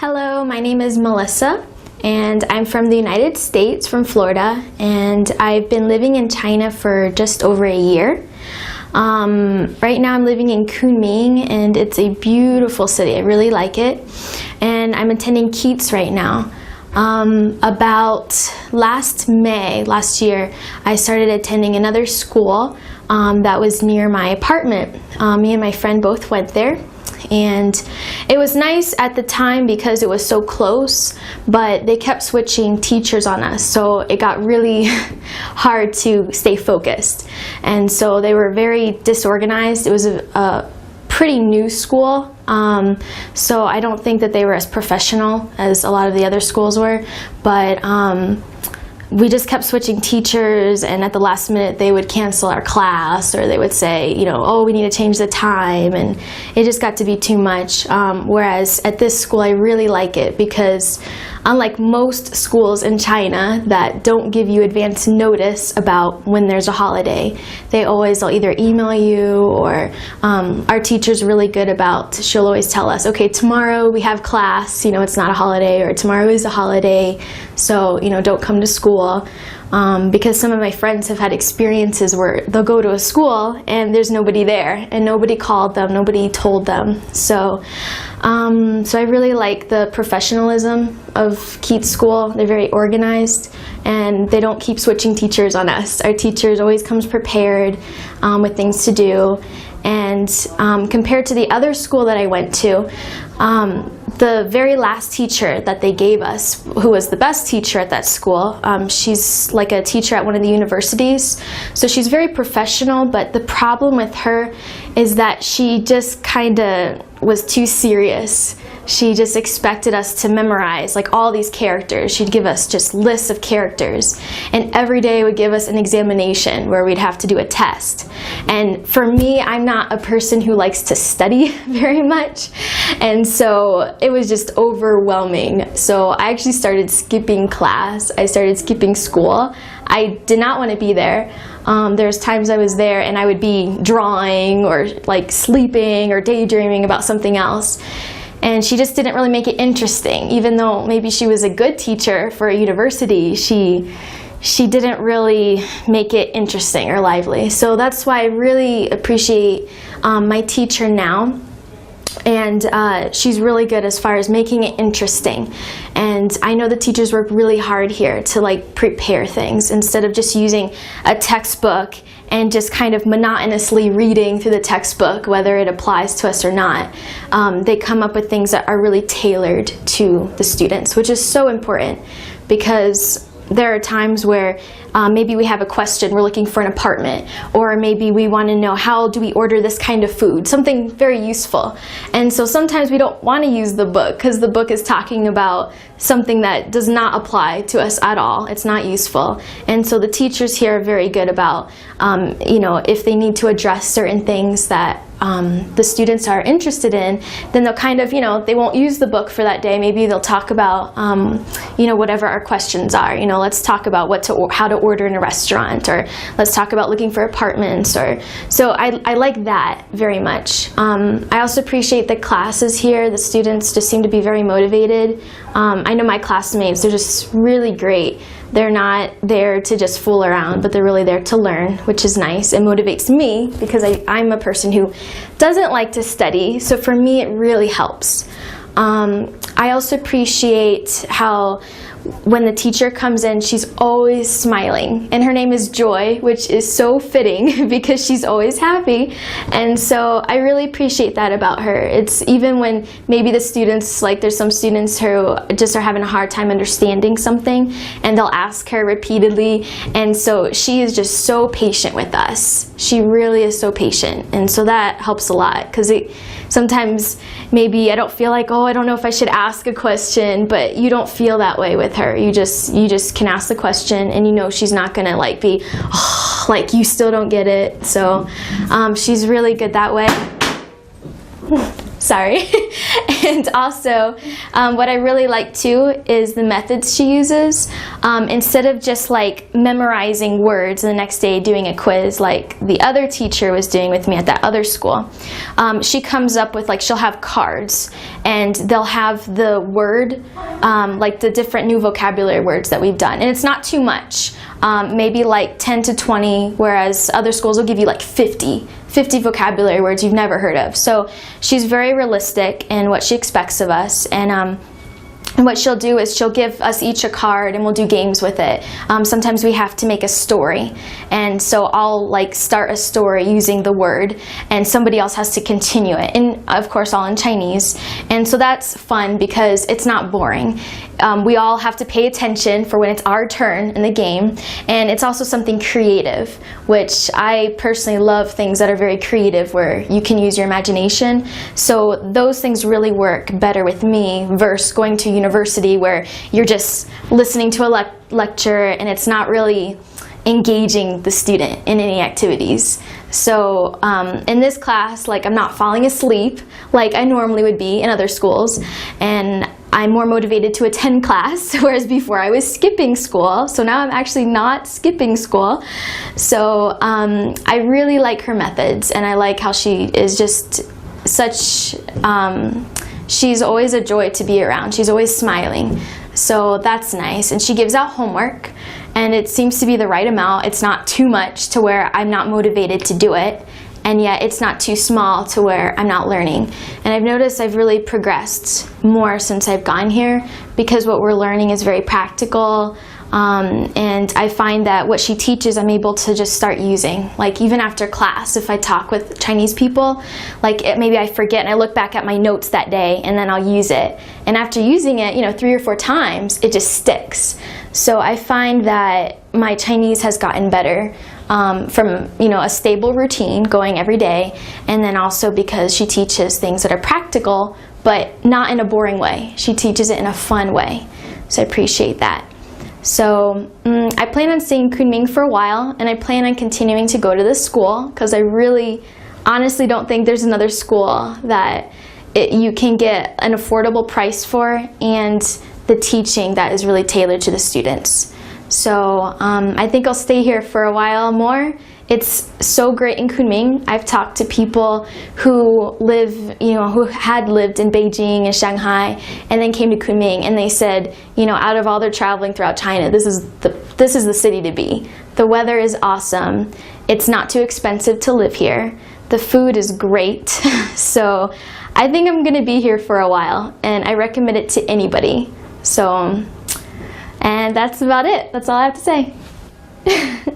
Hello, my name is Melissa, and I'm from the United States, from Florida, and I've been living in China for just over a year. Right now I'm living in Kunming, and it's a beautiful city. I really like it, and I'm attending Keats right now. About last year, I started attending another school that was near my apartment. Me and my friend both went there. And it was nice at the time because it was so close, but they kept switching teachers on us, so it got really hard to stay focused. And so they were very disorganized. It was a pretty new school, so I don't think that they were as professional as a lot of the other schools were, but we just kept switching teachers, and at the last minute they would cancel our class, or they would say, you know, oh, we need to change the time, and it just got to be too much. Whereas at this school I really like it because unlike most schools in China that don't give you advance notice about when there's a holiday, they'll either email you, or our teacher's really good about, she'll always tell us, okay, tomorrow we have class, you know, it's not a holiday, or tomorrow is a holiday, so, you know, don't come to school. Because some of my friends have had experiences where they'll go to a school and there's nobody there, and nobody called them, nobody told them. So I really like the professionalism of Keats School. They're very organized, and they don't keep switching teachers on us. Our teachers always comes prepared with things to do. And compared to the other school that I went to, the very last teacher that they gave us, who was the best teacher at that school, she's like a teacher at one of the universities, so she's very professional, but the problem with her is that she just kind of was too serious. She just expected us to memorize like all these characters. She'd give us just lists of characters, and every day would give us an examination where we'd have to do a test. And for me, I'm not a person who likes to study very much, and so it was just overwhelming. So I actually started skipping class. I started skipping school. I did not want to be there. There's times I was there and I would be drawing or like sleeping or daydreaming about something else. And she just didn't really make it interesting. Even though maybe she was a good teacher for a university, she didn't really make it interesting or lively. So that's why I really appreciate my teacher now. And she's really good as far as making it interesting. And I know the teachers work really hard here to like prepare things instead of just using a textbook and just kind of monotonously reading through the textbook, whether it applies to us or not. They come up with things that are really tailored to the students, which is so important, because there are times where maybe we have a question, we're looking for an apartment, or maybe we want to know how do we order this kind of food, something very useful. And so sometimes we don't want to use the book because the book is talking about something that does not apply to us at all. It's not useful. And so the teachers here are very good about, you know, if they need to address certain things that the students are interested in, then they'll kind of, you know, they won't use the book for that day. Maybe they'll talk about, you know, whatever our questions are. You know, let's talk about how to order in a restaurant, or let's talk about looking for apartments. Or so I like that very much. I also appreciate the classes here. The students just seem to be very motivated. I know my classmates, they're just really great. They're not there to just fool around, but they're really there to learn, which is nice. It motivates me because I'm a person who doesn't like to study, so for me it really helps. I also appreciate how when the teacher comes in, she's always smiling, and her name is Joy, which is so fitting because she's always happy. And so I really appreciate that about her. It's even when maybe the students, like there's some students who just are having a hard time understanding something, and they'll ask her repeatedly, and so she is just so patient with us. She really is so patient, and so that helps a lot, because sometimes maybe I don't feel like, oh, I don't know if I should ask a question, but you don't feel that way with her. You just can ask the question, and you know she's not gonna like be, oh, like you still don't get it. So she's really good that way. Sorry. And also, what I really like too is the methods she uses. Instead of just like memorizing words and the next day doing a quiz like the other teacher was doing with me at that other school, she comes up with, like, she'll have cards and they'll have the word, like the different new vocabulary words that we've done. And it's not too much, maybe like 10 to 20, whereas other schools will give you like 50 vocabulary words you've never heard of. So she's very realistic in what she expects of us, and what she'll do is she'll give us each a card and we'll do games with it. Sometimes we have to make a story, and so I'll like start a story using the word and somebody else has to continue it, and of course all in Chinese. And so that's fun because it's not boring. We all have to pay attention for when it's our turn in the game, and it's also something creative, which I personally love things that are very creative where you can use your imagination. So those things really work better with me versus going to university where you're just listening to a lecture and it's not really engaging the student in any activities. So in this class, like, I'm not falling asleep like I normally would be in other schools, and I'm more motivated to attend class, whereas before I was skipping school. So now I'm actually not skipping school. So I really like her methods, and I like how she is just such, she's always a joy to be around. She's always smiling. So that's nice. And she gives out homework, and it seems to be the right amount. It's not too much to where I'm not motivated to do it, and yet it's not too small to where I'm not learning. And I've noticed I've really progressed more since I've gone here, because what we're learning is very practical, and I find that what she teaches I'm able to just start using. Like, even after class, if I talk with Chinese people, like, maybe I forget and I look back at my notes that day and then I'll use it, and after using it, you know, 3 or 4 times, it just sticks. So I find that my Chinese has gotten better from, you know, a stable routine going every day, and then also because she teaches things that are practical but not in a boring way. She teaches it in a fun way, so I appreciate that. So I plan on staying in Kunming for a while, and I plan on continuing to go to this school because I really honestly don't think there's another school that you can get an affordable price for, and the teaching that is really tailored to the students. So I think I'll stay here for a while more. It's so great in Kunming. I've talked to people who live, you know, who had lived in Beijing and Shanghai and then came to Kunming, and they said, you know, out of all their traveling throughout China, this is the city to be. The weather is awesome. It's not too expensive to live here. The food is great. So I think I'm gonna be here for a while, and I recommend it to anybody. So, and that's about it. That's all I have to say.